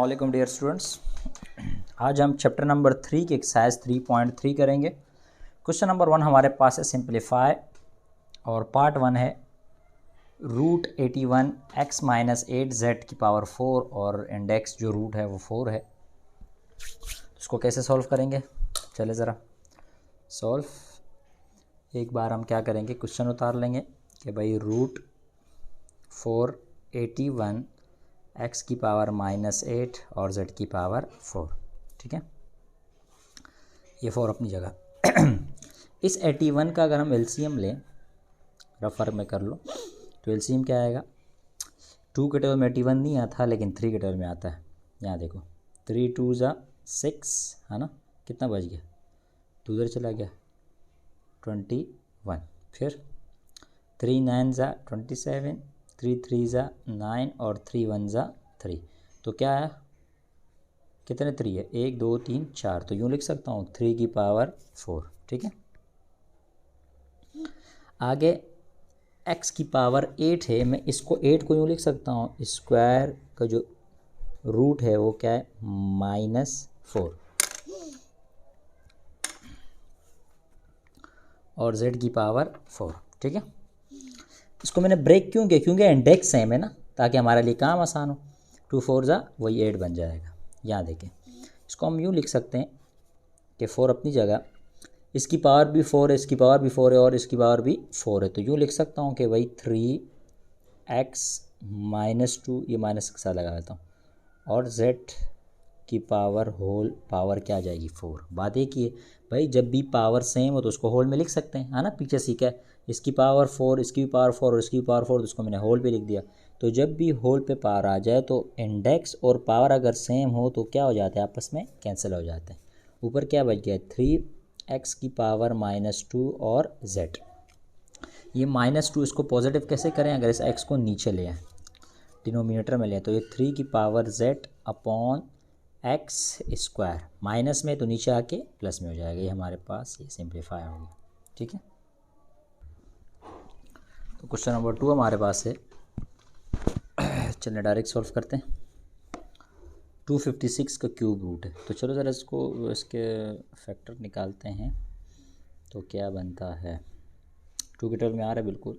अस्सलामुअलैकुम dear students. आज हम चैप्टर नंबर 3 के एक्सरसाइज 3.3 करेंगे। क्वेश्चन नंबर 1 हमारे पास है सिंप्लीफाई और पार्ट 1 है रूट 81 x माइनस 8 z की पावर 4 और इंडेक्स जो रूट है वो 4 है। इसको कैसे सॉल्व करेंगे, चले ज़रा सॉल्व। एक बार हम क्या करेंगे, क्वेश्चन उतार लेंगे कि भाई रूट 481 x की पावर माइनस 8 और z की पावर 4, ठीक है, ये 4 अपनी जगह। इस 81 का अगर हम एलसीएम लें, रफर में कर लो, तो एलसीएम क्या आएगा। 2 के टेबल में 81 नहीं आता, लेकिन 3 के टेबल में आता है। यहाँ देखो 3 2 ज़ा 6 है ना, कितना बच गया, 2 उधर चला गया 21, फिर 3 9 ज़ा 27, 3 3 ज़ा 9 और 3 1 ज़ा 3, तो क्या है, कितने 3 है, 1 2 3 4, तो यूँ लिख सकता हूँ 3 की पावर 4, ठीक है। आगे x की पावर 8 है, मैं इसको 8 को यूँ लिख सकता हूँ, स्क्वायर का जो रूट है वो क्या है, -4, और z की पावर 4, ठीक है। इसको मैंने ब्रेक क्यों किया, क्योंकि इंडेक्स सेम है ना, ताकि हमारे लिए काम आसान हो। 2 4 ज़ा वही 8 बन जाएगा। यहाँ देखें, इसको हम यूँ लिख सकते हैं कि 4 अपनी जगह, इसकी पावर भी 4 है, इसकी पावर भी 4 है और इसकी पावर भी 4 है, तो यूँ लिख सकता हूँ कि भाई 3x माइनस 2, ये माइनस के साथ लगा देता हूँ, और z की पावर होल पावर क्या आ जाएगी, 4। बात एक ही है भाई, जब भी पावर सेम हो तो उसको होल में लिख सकते हैं, है ना, पीछे सीखा है। इसकी पावर 4, इसकी भी पावर 4 और इसकी भी पावर 4, तो इसको मैंने होल पे लिख दिया। तो जब भी होल पे पावर आ जाए तो इंडेक्स और पावर अगर सेम हो तो क्या हो जाता है, आपस में कैंसिल हो जाते हैं। ऊपर क्या बच गया, 3x की पावर -2 और z। ये -2 इसको पॉजिटिव कैसे करें, अगर इस x को नीचे ले आए, डिनोमिनेटर में ले, तो ये 3 की power z upon x square, minus में तो नीचे आके प्लस में हो जाएगा। ये हमारे पास ये सिंप्लीफाई हो गया, ठीक है। तो क्वेश्चन नंबर 2 हमारे पास है, चलिए डायरेक्ट सॉल्व करते हैं। 256 का क्यूब रूट है, तो चलो ज़रा इसको इसके फैक्टर निकालते हैं, तो क्या बनता है। 2 के टेबल में आ रहा है बिल्कुल,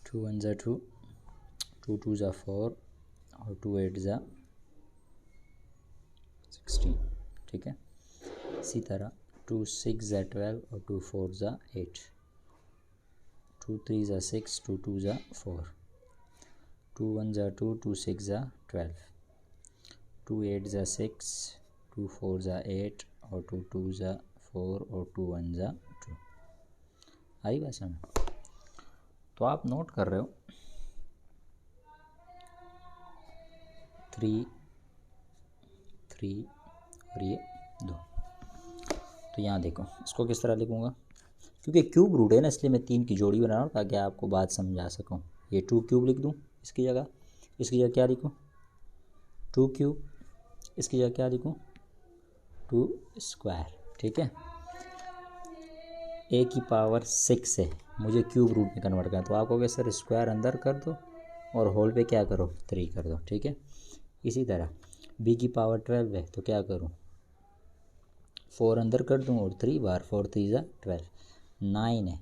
2 1 ज़ा 2, 2 2 ज़ा 4 और 2 8 ज़ा 16, ठीक है। इसी तरह 2 6 ज़ा 12 और 2 4 ज़ा 8, 2 3 ज़ा 6, 2 2 ज़ा 4, 2 1 ज़ा 2, 2 6 ज़ा 12, 2 8 ज़ा 6, 2 4 ज़ा 8 और 2 2 ज़ा 4 और 2 1 ज़ा 2। आई बात समझ, तो आप नोट कर रहे हो 3 3 और ये 2। तो यहाँ देखो, इसको किस तरह लिखूँगा, क्योंकि क्यूब रूट है ना, इसलिए मैं 3 की जोड़ी बना रहा हूँ ताकि आपको बात समझा सकूँ। ये 2 क्यूब लिख दूँ इसकी जगह, इसकी जगह क्या लिखूँ, 2 क्यूब, इसकी जगह क्या लिखूँ, 2 स्क्वायर, ठीक है। a की पावर 6 है, मुझे क्यूब रूट में कन्वर्ट करना, तो आपको क्या सर, स्क्वायर अंदर कर दो और होल पे क्या करो, 3 कर दो, ठीक है। इसी तरह b की पावर 12 है, तो क्या करूँ, 4 अंदर कर दूँ और 3 बार, 4 3 ज़ा 12, 9 है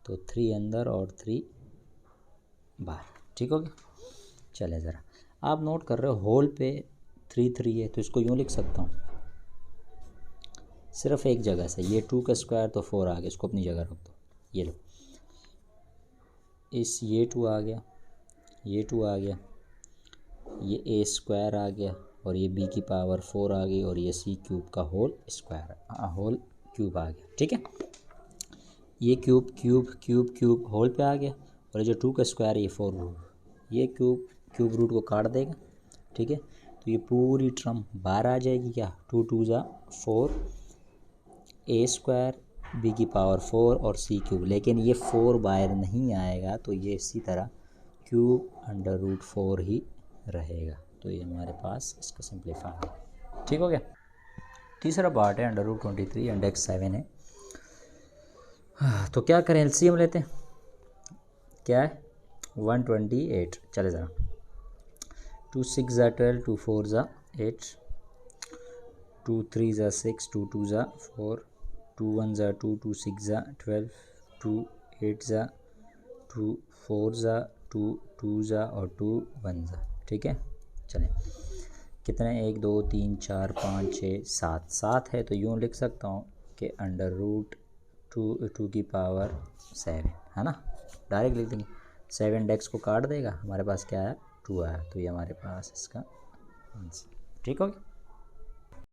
तो 3 अंदर और 3 बाहर, ठीक हो गया। चले ज़रा, आप नोट कर रहे हो होल पे 3 3 है, तो इसको यूँ लिख सकता हूँ सिर्फ एक जगह से, ये 2 का स्क्वायर तो 4 आ गया, इसको अपनी जगह रख दो। ये लो, इस ये 2 आ गया, ये 2 आ गया, ये a स्क्वायर आ गया और ये b की पावर 4 आ गई और ये c क्यूब का होल स्क्वायर होल क्यूब आ गया, ठीक है। ये cube cube cube cube whole पे आ गया और ये जो 2 का स्क्वायर है ये 4 रूट, ये क्यूब क्यूब रूट को काट देगा, ठीक है। तो ये पूरी टर्म बाहर आ जाएगी, क्या, 2 2 ज़ा 4, a स्क्वायर, b की पावर 4 और c क्यूब, लेकिन ये 4 बाहर नहीं आएगा, तो ये इसी तरह क्यूब अंडर रूट 4 ही रहेगा। तो ये हमारे पास इसका सिंप्लीफाई, ठीक हो गया। तीसरा पार्ट है अंडर रूट 23, इंडेक्स 7 है। तो क्या करें, एलसीएम लेते हैं, क्या है 128। चले ज़रा, 2 6 ज़ा 12, 2 4 ज़ा 8, 2 3 ज़ा 6, 2 2 ज़ा 4, 2 1 ज़ा 2, 2 6 ज़ा 12, 2 8 ज़ा 2, 4 ज़ा 2, 2 ज़ा और 2 1 ज़ा। ठीक है, चलें कितने 1 2 3 4 5 6 7 7 है, तो यूँ लिख सकता हूँ कि अंडर रूट 2 की पावर 7 है ना, डायरेक्ट लिख देंगे। 7 डेक्स को काट देगा, हमारे पास क्या है 2 आया, तो ये हमारे पास इसका आंसर। ठीक हो गया।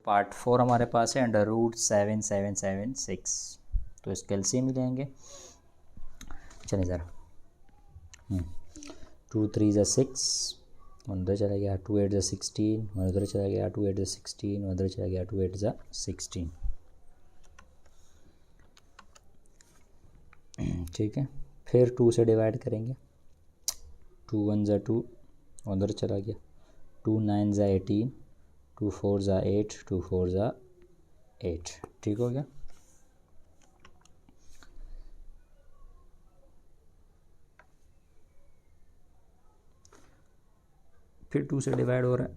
पार्ट 4 हमारे पास है अंडर रूट 7 7 7 6, तो इसके एलसीएम मिलेंगे। चलिए ज़रा 2 3 ज़ा 6, 1 उधर चला गया, 2 8 ज़ा 16, 1 उधर चला गया, 2 8 ज़ा 16, 1 उधर चला गया, 2 8 ज़ा 16। ठीक है, फिर 2 से डिवाइड करेंगे, 2 1 ज़ा 2, उधर चला गया, 2 9 ज़ा 18, 2 4 ज़ा 8, 2 4 ज़ा 8। ठीक हो गया। फिर 2 से डिवाइड हो रहा है,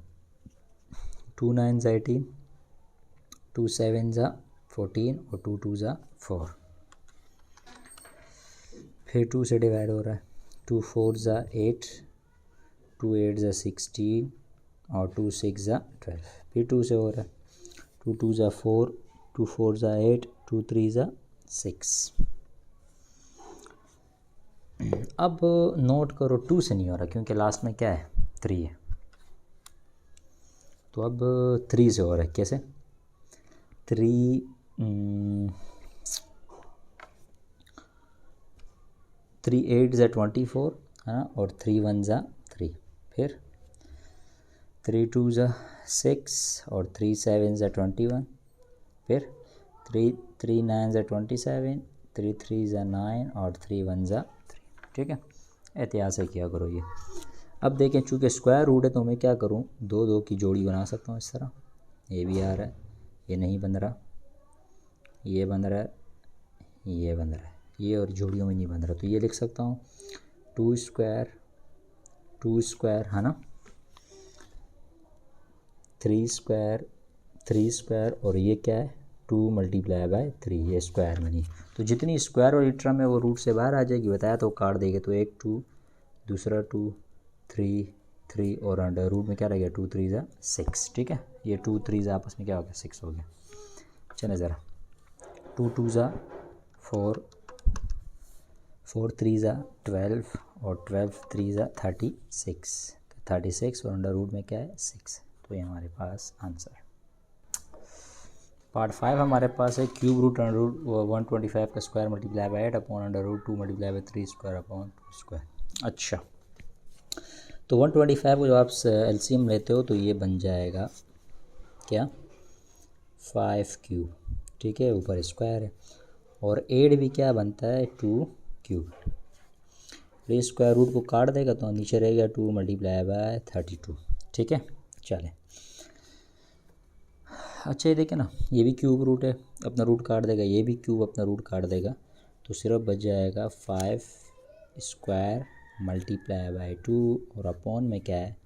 2 9 ज़ा 18, 2 7 ज़ा 14 और 2 2 ज़ा 4। फिर 2 से डिवाइड हो रहा है, 2 4 ज़ा 8, 2 8 ज़ा 16 और 2 6 ज़ा 12। फिर 2 से हो रहा है, 2 2 ज़ा 4, 2 4 ज़ा 8, 2 3 ज़ा 6। अब नोट करो 2 से नहीं हो रहा क्योंकि लास्ट में क्या है 3 है, तो अब 3 से हो रहा है। कैसे 3 3 8 ज़ा 24 है ना, और 3 1 ज़ा 3। फिर 3 2 ज़ा 6 और 3 7 ज़ा 21। फिर 3 3 9 ज़ा 27, 3 3 ज़ा 9 और 3 1 ज़ा 3। ठीक है, एहतियात से किया करो ये। अब देखें चूँकि स्क्वायर रूट है तो मैं क्या करूँ, 2 2 की जोड़ी बना सकता हूँ इस तरह। ये भी आ रहा है, ये नहीं बन रहा, ये बन रहा है, ये बन रहा है, ये और जोड़ियों में नहीं बन रहा, तो ये लिख सकता हूँ 2 स्क्वायर है ना, 3 स्क्वायर और ये क्या है 2 मल्टीप्लाई बाय 3, ये स्क्वायर में नहीं, तो जितनी स्क्वायर वाली टर्म है वो रूट से बाहर आ जाएगी, बताया तो काट देंगे, तो एक 2, दूसरा 2, 3 3 और अंडर रूट में क्या रह गया 2 3 ज़ा 6। ठीक है, ये 2 3 ज़ा आपस में क्या हो गया 6 हो गया। चले ज़रा 2 2 ज़ा 4, 4 3 ज़ा 12 और 12 3 ज़ा 36, तो 36 और अंडर रूट में क्या है 6, तो ये हमारे पास आंसर। पार्ट 5 हमारे पास है क्यूब रूट अंडर रूट 125 का square multiply by 8 upon under root 2 multiply by 3 square upon 2 square. अच्छा, तो 125 को जब आप एलसीएम लेते हो तो ये बन जाएगा क्या 5 क्यूब। ठीक है, ऊपर स्क्वायर है, और 8 भी क्या बनता है 2 क्यूब। ये स्क्वायर रूट को काट देगा तो नीचे रहेगा 2 मल्टीप्लाई बाय 32। ठीक है, चलें। अच्छा ये देखें ना, ये भी क्यूब रूट है, अपना रूट काट देगा, ये भी क्यूब अपना रूट काट देगा, तो सिर्फ बच जाएगा 5 स्क्वायर मल्टीप्लाई बाय 2 और अपॉन में क्या है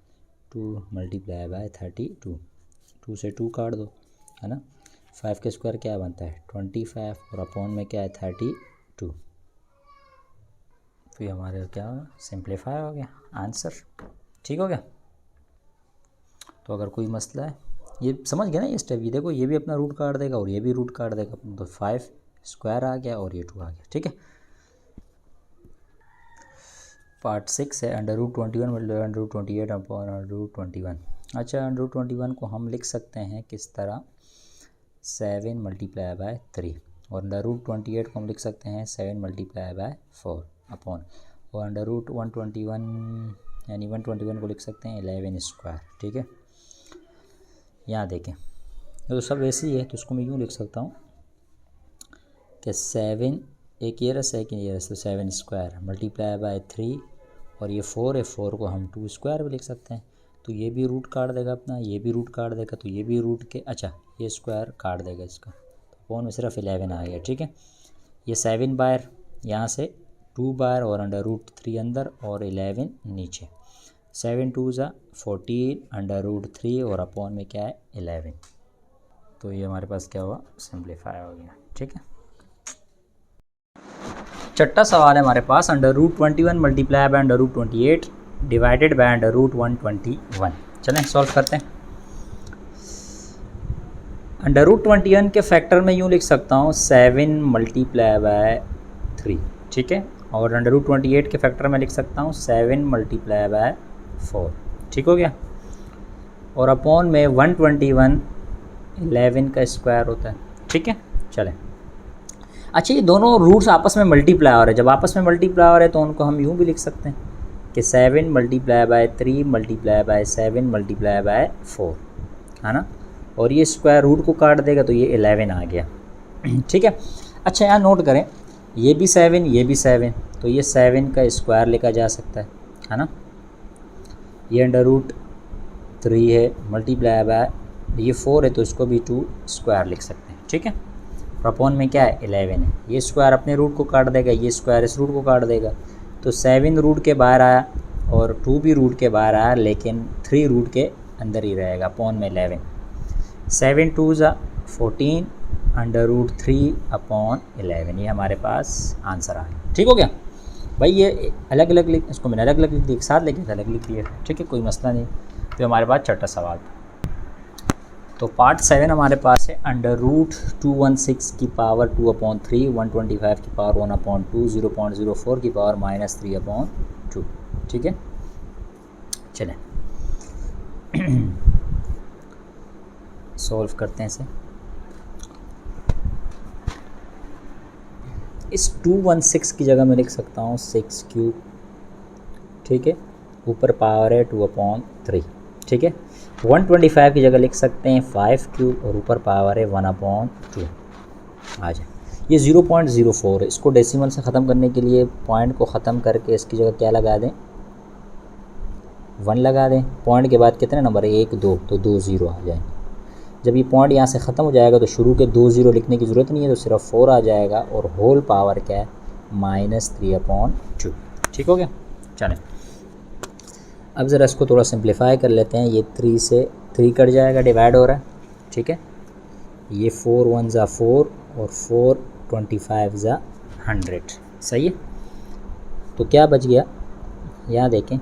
2 मल्टीप्लाई बाय 32। 2 से 2 काट दो है ना, 5 के स्क्वायर क्या बनता है 25 और अपॉन में क्या है 32, तो ये हमारे क्या सिंप्लीफाई हो गया आंसर। ठीक हो गया। तो अगर कोई मसला है, ये समझ गया ना ये स्टेप, ये देखो ये भी अपना रूट काट देगा और ये भी रूट काट देगा, तो 5 स्क्वायर आ गया और ये 2 आ गया। ठीक है, पार्ट 6 है under root 21 multiply under root 28 upon under root 21। अच्छा, अंडर रूट 21 को हम लिख सकते हैं किस तरह 7 मल्टीप्लाई बाय 3, और अंडर रूट 28 को हम लिख सकते हैं 7 मल्टीप्लाई बाय 4 अपॉन, और अंडर रूट 121 यानी 121 को लिख सकते हैं 11 स्क्वायर। ठीक है, यहाँ देखें तो सब ऐसे ही है, तो उसको मैं यूँ लिख सकता हूँ कि 7 एक ये रस है कि ये रस, तो 7 स्क्वायर मल्टीप्लाई बाय 3, और ये 4 है, 4 को हम 2 स्क्वायर भी लिख सकते हैं, तो ये भी रूट काट देगा अपना, ये भी रूट काट देगा, तो ये भी रूट के अच्छा ये स्क्वायर काट देगा इसका, तो फोन में सिर्फ 11 आ गया। ठीक है, ये 7 बार यहाँ से 2 बार और अंडर रूट 3 अंदर और 11 नीचे, 7 2 ज़ा 14 √3 और अपॉन में क्या है 11। तो ये हमारे पास क्या हुआ, सिंप्लीफाई हो गया। ठीक है, छठा सवाल है हमारे पास, √21 मल्टीप्लाई बाय √28 डिवाइडेड बाय √121। चलें सॉल्व करते हैं। √21 के फैक्टर में यूँ लिख सकता हूँ 7 मल्टीप्लाई बाय 3। ठीक है, और √28 के फैक्टर में लिख सकता हूँ 7 मल्टीप्लाई बाय 4। ठीक हो गया, और अपॉन में 121 11 का स्क्वायर होता है। ठीक है, चलें। अच्छा, ये दोनों रूट्स आपस में मल्टीप्लाई हो रहे हैं। जब आपस में मल्टीप्लाई हो रहे हैं तो उनको हम यूँ भी लिख सकते हैं कि 7 multiply by 3 multiply by 7 multiply by 4, है ना, और ये स्क्वायर रूट को काट देगा तो ये 11 आ गया। ठीक है, अच्छा यहाँ नोट करें, ये भी 7 ये भी 7, तो ये 7 का स्क्वायर लिखा जा सकता है ना। ये √3 है मल्टीप्लाई बाय ये 4 है तो इसको भी 2 स्क्वायर लिख सकते हैं। ठीक है, अपॉन में क्या है 11 है, ये स्क्वायर अपने रूट को काट देगा, ये स्क्वायर इस रूट को काट देगा, तो 7 रूट के बाहर आया और 2 भी रूट के बाहर आया, लेकिन 3 रूट के अंदर ही रहेगा, अपॉन में 11। 7 2 ज़ा 14 √3 अपॉन 11, ये हमारे पास आंसर आ गया। ठीक हो गया भाई, ये अलग अलग लिख, इसको मैंने अलग अलग लिख दिया, एक साथ लेके अलग लिख दिया। ठीक है, कोई मसला नहीं। तो हमारे पास छठा सवाल, तो पार्ट 7 हमारे पास है √216 की पावर 2/3, 125 की पावर 1/2, 0.04 की पावर -3/2। ठीक है, चलें सॉल्व करते हैं इसे। इस 216 की जगह मैं लिख सकता हूँ 6³ ठीक है, ऊपर पावर है 2/3। ठीक है, 125 की जगह लिख सकते हैं 5³ और ऊपर पावर है 1/2। आ जाए, ये 0.04 है, इसको डेसिमल से ख़त्म करने के लिए पॉइंट को ख़त्म करके इसकी जगह क्या लगा दें, 1 लगा दें। पॉइंट के बाद कितने नंबर है, 1 2, तो 2 0 आ जाएंगे। जब ये पॉइंट यहाँ से ख़त्म हो जाएगा तो शुरू के 2 0 लिखने की ज़रूरत नहीं है, तो सिर्फ 4 आ जाएगा और होल पावर क्या है -3/2। ठीक हो गया, चलें अब ज़रा इसको थोड़ा सिंप्लीफाई कर लेते हैं। ये 3 से 3 कट जाएगा, डिवाइड हो रहा है। ठीक है, ये 4 1 ज़ा 4 और 4 25 ज़ा 100, सही है। तो क्या बच गया, यहाँ देखें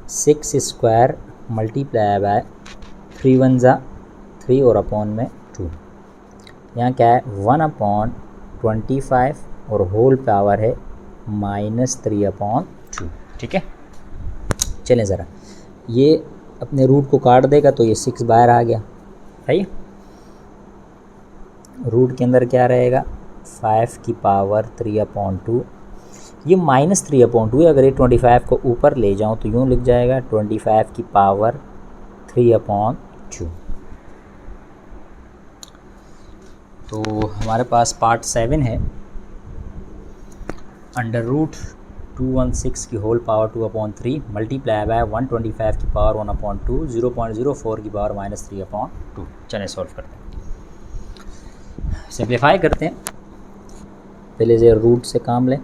6 स्क्वायर मल्टीप्लाई बाय 3 1 ज़ा 3 और अपॉन में 2, यहाँ क्या है 1/25 और होल पावर है -3/2। ठीक है, चलें ज़रा, ये अपने रूट को काट देगा तो ये 6 बाहर आ गया। है, रूट के अंदर क्या रहेगा 5 की पावर 3/2, ये -3/2 है। अगर ये 25 को ऊपर ले जाऊं तो यूँ लिख जाएगा 25 की पावर 3/2। तो हमारे पास पार्ट 7 है √216 की होल पावर 2/3 मल्टीप्लाई बाय 125 की पावर 1/2, 0.04 की पावर -3/2। चलें सॉल्व करते हैं, सिंप्लीफाई करते हैं। पहले से रूट से काम लें।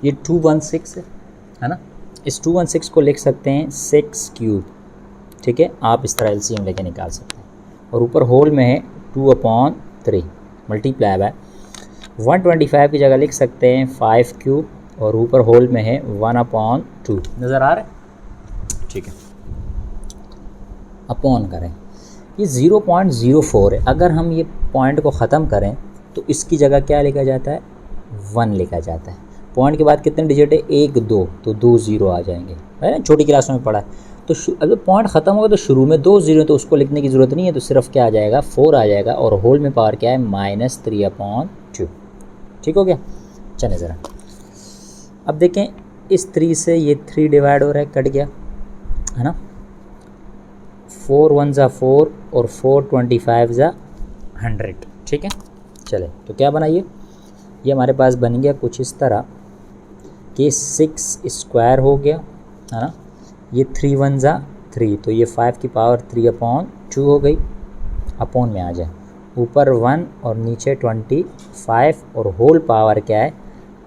ये 216 है ना, इस 216 को लिख सकते हैं 6³ ठीक है, आप इस तरह एलसीएम लेके निकाल सकते हैं, और ऊपर होल में है 2/3 मल्टीप्लाई बाय 125 की जगह लिख सकते हैं 5³ और ऊपर होल में है 1/2। नज़र आ रहा है, ठीक है, अपॉन करें, ये 0.04 है। अगर हम ये पॉइंट को ख़त्म करें तो इसकी जगह क्या लिखा जाता है 1 लिखा जाता है। पॉइंट के बाद कितने डिजिट है 1 2, तो 2 0 आ जाएंगे, है ना, छोटी क्लासों में पढ़ा है। तो अगर पॉइंट ख़त्म होगा तो शुरू में 2 0 तो उसको लिखने की ज़रूरत नहीं है, तो सिर्फ क्या आ जाएगा 4 आ जाएगा, और होल में पावर क्या है -3/2। ठीक हो गया, चलें ज़रा अब देखें, इस 3 से ये 3 डिवाइड हो रहा है, कट गया, है ना, 4 1 ज़ा 4 और 4 25 ज़ा 100। ठीक है, चले तो क्या बना, ये हमारे पास बन गया कुछ इस तरह कि 6 स्क्वायर हो गया, है ना, ये 3 1 ज़ा 3, तो ये 5 की पावर 3/2 हो गई, अपॉन में आ जाए, ऊपर 1 और नीचे 25 और होल पावर क्या है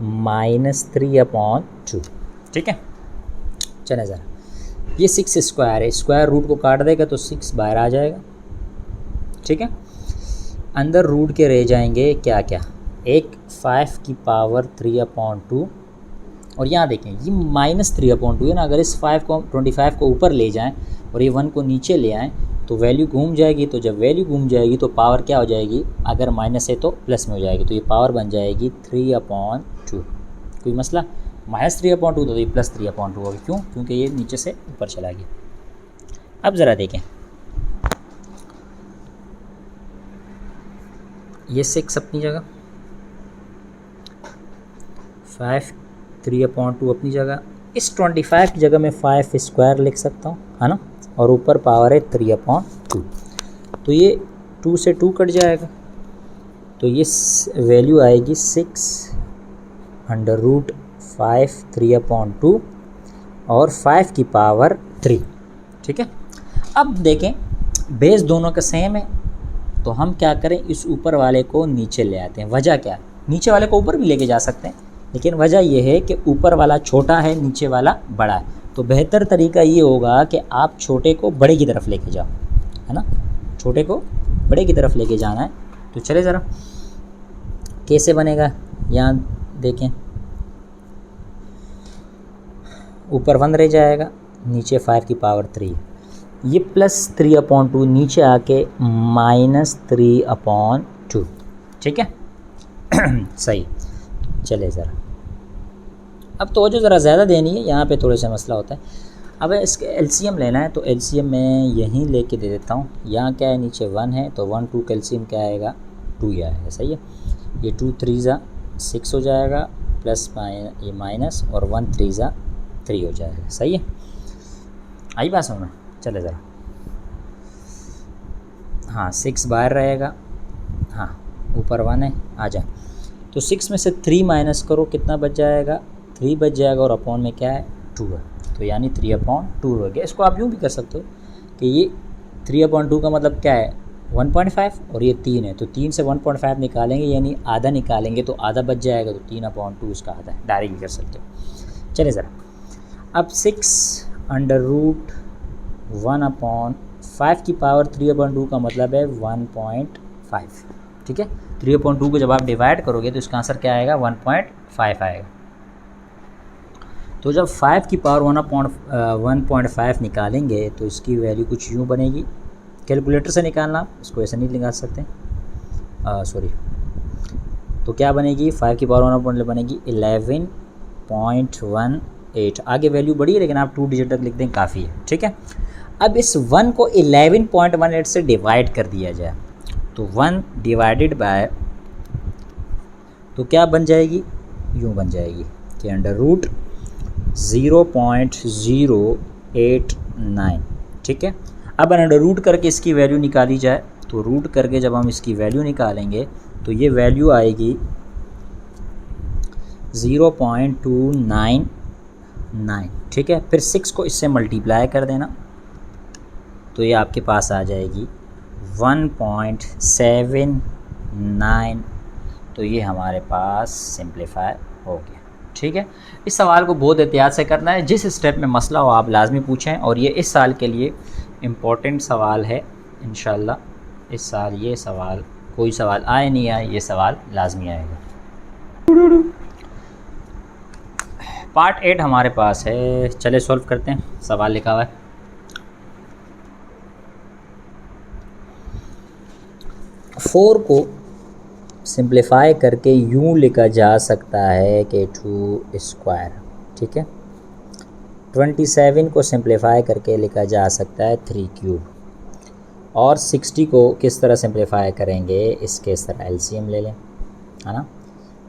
-3/2। ठीक है। चले ज़रा, ये 6 स्क्वायर है, स्क्वायर रूट को काट देगा तो 6 बाहर आ जाएगा, ठीक है। अंदर रूट के रह जाएंगे क्या क्या, एक 5 की पावर 3/2 और यहाँ देखें ये -3/2 है ना। अगर इस 25 को ऊपर ले जाएं और ये 1 को नीचे ले आएँ तो वैल्यू घूम जाएगी। तो जब वैल्यू घूम जाएगी तो पावर क्या हो जाएगी, अगर माइनस है तो प्लस में हो जाएगी। तो ये पावर बन जाएगी 3/2। कोई मसला, -3/2 तो ये +3/2 होगी। क्यों? क्योंकि ये नीचे से ऊपर चला गया। अब ज़रा देखें, ये 6 अपनी जगह, 5 3/2 अपनी जगह। इस 25 की जगह मैं 5 स्क्वायर लिख सकता हूँ, है ना। और ऊपर पावर है 3/2। तो ये 2 से 2 कट जाएगा, तो ये वैल्यू आएगी 6√5 3/2 और 5 की पावर 3, ठीक है। अब देखें बेस दोनों का सेम है, तो हम क्या करें, इस ऊपर वाले को नीचे ले आते हैं। वजह क्या है, नीचे वाले को ऊपर भी लेके जा सकते हैं, लेकिन वजह यह है कि ऊपर वाला छोटा है, नीचे वाला बड़ा है। तो बेहतर तरीका ये होगा कि आप छोटे को बड़े की तरफ लेके जाओ, है ना। छोटे को बड़े की तरफ लेके जाना है। तो चले ज़रा कैसे बनेगा, यहाँ देखें, ऊपर 1 रह जाएगा, नीचे 5 की पावर 3, ये +3/2 नीचे आके -3/2, ठीक है। सही। चले ज़रा, अब तो जो ज़रा ज़्यादा देनी है, यहाँ पे थोड़ा सा मसला होता है। अब इसके एलसीएम लेना है, तो एलसीएम मैं यहीं लेके दे देता हूँ। यहाँ क्या है, नीचे 1 है, तो 1 2 का एलसीएम क्या आएगा, 2 ही आएगा, सही है। ये 2 3 6 हो जाएगा, प्लस ये माइनस, और 1 3 3 हो जाएगा, सही है। आई बात समझ में। चले ज़रा, हाँ 6 बाहर रहेगा, हाँ ऊपर 1 है, आ जाए। तो 6 में से 3 माइनस करो, कितना बच जाएगा, 3 बच जाएगा, और अपॉन में क्या है, 2 है, तो यानी 3/2 हो गया। इसको आप यूँ भी कर सकते हो कि ये 3/2 का मतलब क्या है, 1.5, और ये 3 है, तो 3 से 1.5 निकालेंगे, यानी आधा निकालेंगे तो आधा बच जाएगा, तो 3/2 इसका आधा है, डायरेक्ट भी कर सकते हो। चलिए ज़रा, अब 6√1/5 की पावर 3/2 का मतलब है 1.5, ठीक है। 3/2 को जब आप डिवाइड करोगे तो इसका आंसर क्या आएगा, 1.5 आएगा। तो जब 5 की पावर 1.5 निकालेंगे तो इसकी वैल्यू कुछ यूँ बनेगी। कैलकुलेटर से निकालना, इसको ऐसे नहीं निकाल सकते, सॉरी। तो क्या बनेगी, 5 की पावर 1 बनेगी 11.18। आगे वैल्यू बड़ी है, लेकिन आप 2 डिजिट तक लिख दें, काफ़ी है, ठीक है। अब इस 1 को 11.18 से डिवाइड कर दिया जाए, तो 1 डिवाइडेड बाय, तो क्या बन जाएगी, यूँ बन जाएगी कि √0.089, ठीक है। अब अंडर रूट करके इसकी वैल्यू निकाली जाए, तो रूट करके जब हम इसकी वैल्यू निकालेंगे तो ये वैल्यू आएगी 0.299, ठीक है। फिर 6 को इससे मल्टीप्लाई कर देना, तो ये आपके पास आ जाएगी 1.79। तो ये हमारे पास सिंप्लीफाई हो गया, ठीक है। इस सवाल को बहुत एहतियात से करना है, जिस स्टेप में मसला हो आप लाजमी पूछें, और ये इस साल के लिए इम्पोर्टेंट सवाल है। इंशाल्लाह इस साल ये सवाल, कोई सवाल आए नहीं आए, ये सवाल लाजमी आएगा। पार्ट 8 हमारे पास है, चले सॉल्व करते हैं। सवाल लिखा हुआ है, फोर को सिंप्लीफाई करके यूँ लिखा जा सकता है कि 2 स्क्वायर, ठीक है। 27 को सिंप्लीफाई करके लिखा जा सकता है 3 क्यूब, और 60 को किस तरह सिंप्लीफाई करेंगे, इसके इस तरह एलसीएम ले लें, है ना।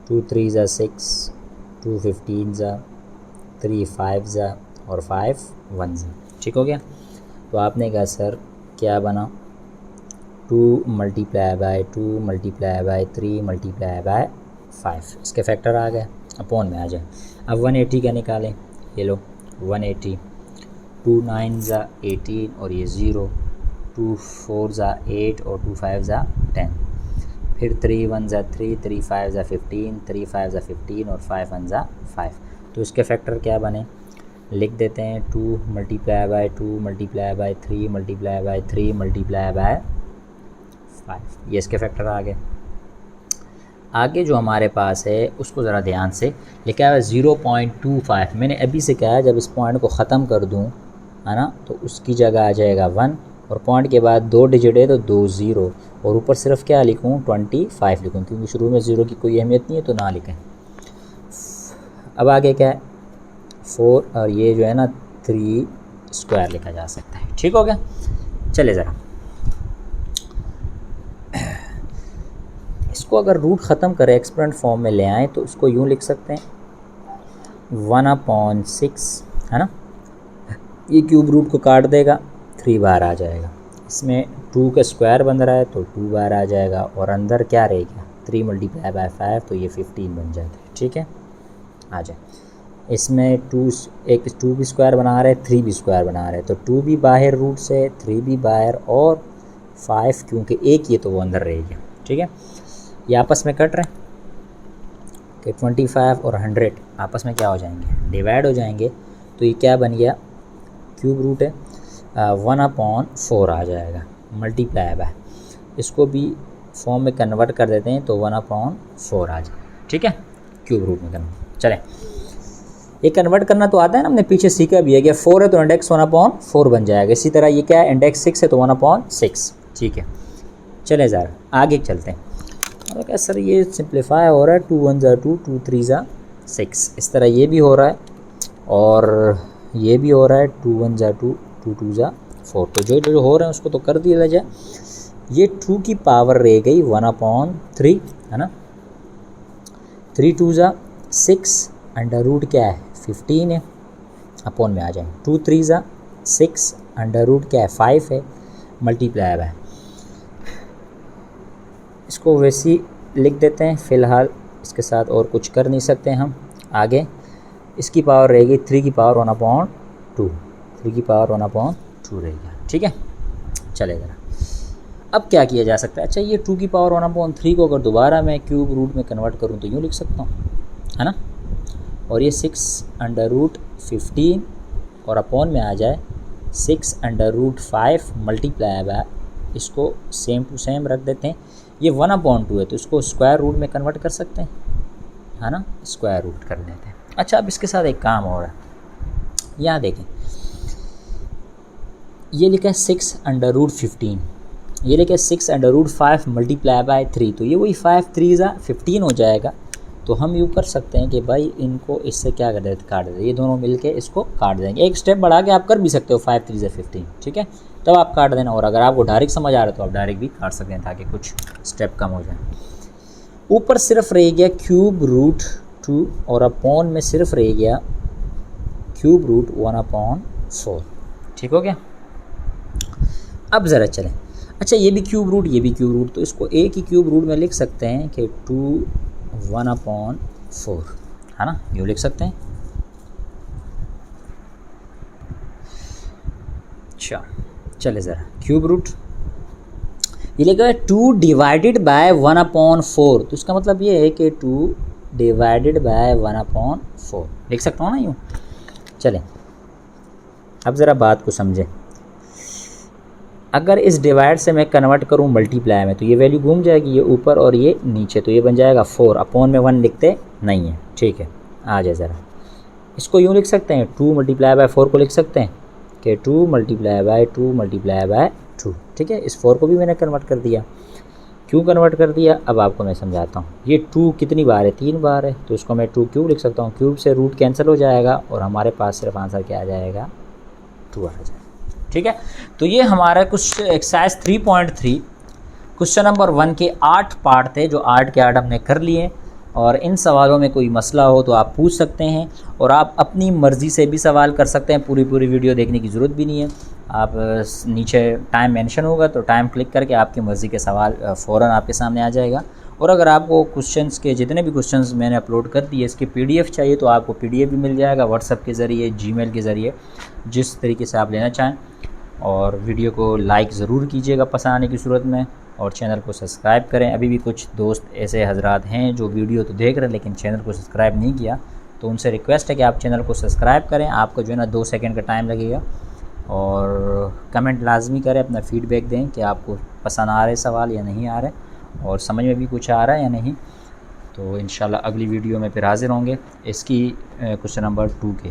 2 3 6, 2 15 3 5 और 5 1, ठीक हो गया। तो आपने कहा सर क्या बना, 2 multiply bye 2 multiply by 3 multiply by 5, इसके फैक्टर आ गए, अपॉन में आ जाए। अब 180 का निकालें, ये लो 180, 2 9 18 और ये 0, 2 4 8 और 2 5 10, फिर 3 1 3, 3 5 15, 3 5 15 और 5 1 5। तो इसके फैक्टर क्या बने, लिख देते हैं 2 multiply bye 2 multiply by 3 multiply by 3 multiply by 5, ये इसके फैक्टर आ गए। आगे जो हमारे पास है उसको ज़रा ध्यान से लिखा है 0.25। मैंने अभी से कहा है जब इस पॉइंट को ख़त्म कर दूँ, है ना, तो उसकी जगह आ जाएगा 1 और पॉइंट के बाद 2 डिजिट है तो 2 0 और ऊपर सिर्फ क्या लिखूँ 25 लिखूँ, क्योंकि शुरू में 0 की कोई अहमियत नहीं है तो ना लिखें। अब आगे क्या है 4 और ये जो है ना 3 स्क्वायर लिखा जा सकता है। ठीक हो गया। चले ज़रा इसको अगर रूट ख़त्म करें एक्सपोनेंट फॉर्म में ले आएँ तो इसको यूँ लिख सकते हैं 1/6, है ना, ये क्यूब रूट को काट देगा 3 बार आ जाएगा। इसमें 2 का स्क्वायर बन रहा है तो 2 बार आ जाएगा और अंदर क्या रहेगा 3 मल्टीप्लाई बाय 5 तो ये 15 बन जाता है। ठीक है, आ जाए। इसमें 2 भी स्क्वायर बना रहे 3 भी स्क्वायर बना रहे तो 2 भी बाहर रूट से 3 भी बाहर और 5 क्योंकि एक ये तो वो अंदर रहेगा। ठीक है, ये आपस में कट रहे हैं कि 25 और 100 आपस में क्या हो जाएंगे डिवाइड हो जाएंगे तो ये क्या बन गया क्यूब रूट है 1/4 आ जाएगा मल्टीप्लाई बाय, इसको भी फॉर्म में कन्वर्ट कर देते हैं तो 1/4 आ जाएगा। ठीक है, क्यूब रूट में कन्वर्ट। चलें, ये कन्वर्ट करना तो आता है ना, हमने पीछे सीखा भी है कि 4 है तो इंडेक्स 1/4 बन जाएगा। इसी तरह ये क्या है इंडेक्स 6 है तो 1/6। ठीक है, चले ज़रा आगे चलते हैं। और क्या सर ये सिंप्लीफाई हो रहा है 2 1 ज़ा 2 2 3 ज़ा 6, इस तरह ये भी हो रहा है और ये भी हो रहा है 2 1 ज़ा 2 2 2 ज़ा 4। तो जो जो हो रहे हैं उसको तो कर दिया जाए। ये 2 की पावर रह गई 1/3, है ना, 3 2 ज़ा 6 अंडर रूट क्या है 15 है, अपॉन में आ जाए 2 3 ज़ा 6 अंडर रूट क्या है 5 है मल्टीप्लाई बाय, इसको वैसे ही लिख देते हैं फ़िलहाल, इसके साथ और कुछ कर नहीं सकते हम। आगे इसकी पावर रहेगी 3 की पावर 1/2, 3 की पावर 1/2 रहेगा। ठीक है, चले ज़रा अब क्या किया जा सकता है। अच्छा, ये 2 की पावर 1/3 को अगर दोबारा मैं क्यूब रूट में कन्वर्ट करूँ तो यूँ लिख सकता हूँ, है ना, और ये 6 अंडर रूट 15 और अपॉन में आ जाए 6 अंडर रूट 5 मल्टीप्लाई बाय, इसको सेम टू सेम रख देते हैं। ये 1/2 है तो इसको स्क्वायर रूट में कन्वर्ट कर सकते हैं, है ना, स्क्वायर रूट कर देते हैं। अच्छा, अब इसके साथ एक काम हो रहा है, यहाँ देखें, ये लिखा है 6 अंडर रूट 15, ये लिखा है 6 अंडर रूट 5 मल्टीप्लाई बाय 3, तो ये वही 5 3 ज़ा 15 हो जाएगा। तो हम यूँ कर सकते हैं कि भाई इनको इससे क्या कर देते काट देते, ये दोनों मिलके इसको काट देंगे। एक स्टेप बढ़ा के आप कर भी सकते हो 5 3 ज़ा 15, ठीक है, तब आप काट देना। और अगर आपको डायरेक्ट समझ आ रहा है तो आप डायरेक्ट भी काट सकते हैं ताकि कुछ स्टेप कम हो जाए। ऊपर सिर्फ रह गया क्यूब रूट 2 और अपॉन में सिर्फ रह गया क्यूब रूट 1/4। ठीक हो गया। अब ज़रा चलें, अच्छा ये भी क्यूब रूट ये भी क्यूब रूट, तो इसको एक ही क्यूब रूट में लिख सकते हैं कि 2 1/4, है ना, यूँ लिख सकते हैं। अच्छा चले ज़रा क्यूब रूट, ये लिखा है 2 डिवाइडेड बाय 1/4, तो इसका मतलब ये है कि 2 डिवाइडेड बाय 1/4 लिख सकता हूँ ना यूँ। चलें अब ज़रा बात को समझें, अगर इस डिवाइड से मैं कन्वर्ट करूँ मल्टीप्लाई में तो ये वैल्यू घूम जाएगी, ये ऊपर और ये नीचे, तो ये बन जाएगा 4, अपॉन में 1 लिखते नहीं है। ठीक है, आ जाए ज़रा, इसको यूँ लिख सकते हैं 2 मल्टीप्लाई बाय 4 को लिख सकते हैं कि 2 मल्टीप्लाई बाय 2 मल्टीप्लाई बाय 2। ठीक है, इस 4 को भी मैंने कन्वर्ट कर दिया। क्यों कन्वर्ट कर दिया अब आपको मैं समझाता हूँ। ये 2 कितनी बार है 3 बार है, तो इसको मैं 2 क्यूब लिख सकता हूँ, क्यूब से रूट कैंसिल हो जाएगा और हमारे पास सिर्फ आंसर क्या आ जाएगा 2 आ जाएगा। ठीक है, तो ये हमारा कुछ एक्सरसाइज 3.3 क्वेश्चन नंबर 1 के 8 पार्ट थे जो 8 के 8 हमने कर लिए। और इन सवालों में कोई मसला हो तो आप पूछ सकते हैं और आप अपनी मर्ज़ी से भी सवाल कर सकते हैं, पूरी वीडियो देखने की ज़रूरत भी नहीं है। आप नीचे टाइम मेंशन होगा तो टाइम क्लिक करके आपकी मर्ज़ी के सवाल फ़ौरन आपके सामने आ जाएगा। और अगर आपको क्वेश्चंस के जितने भी क्वेश्चंस मैंने अपलोड कर दिए इसके PDF चाहिए तो आपको PDF भी मिल जाएगा व्हाट्सएप के ज़रिए, जीमेल के ज़रिए, जिस तरीके से आप लेना चाहें। और वीडियो को लाइक ज़रूर कीजिएगा पसंद आने की सूरत में, और चैनल को सब्सक्राइब करें। अभी भी कुछ दोस्त ऐसे हजरात हैं जो वीडियो तो देख रहे हैं लेकिन चैनल को सब्सक्राइब नहीं किया, तो उनसे रिक्वेस्ट है कि आप चैनल को सब्सक्राइब करें। आपको जो है ना 2 सेकंड का टाइम लगेगा, और कमेंट लाजमी करें, अपना फ़ीडबैक दें कि आपको पसंद आ रहे सवाल या नहीं आ रहे, और समझ में भी कुछ आ रहा है या नहीं। तो इंशाल्लाह अगली वीडियो में फिर हाज़िर होंगे इसकी क्वेश्चन नंबर 2 के।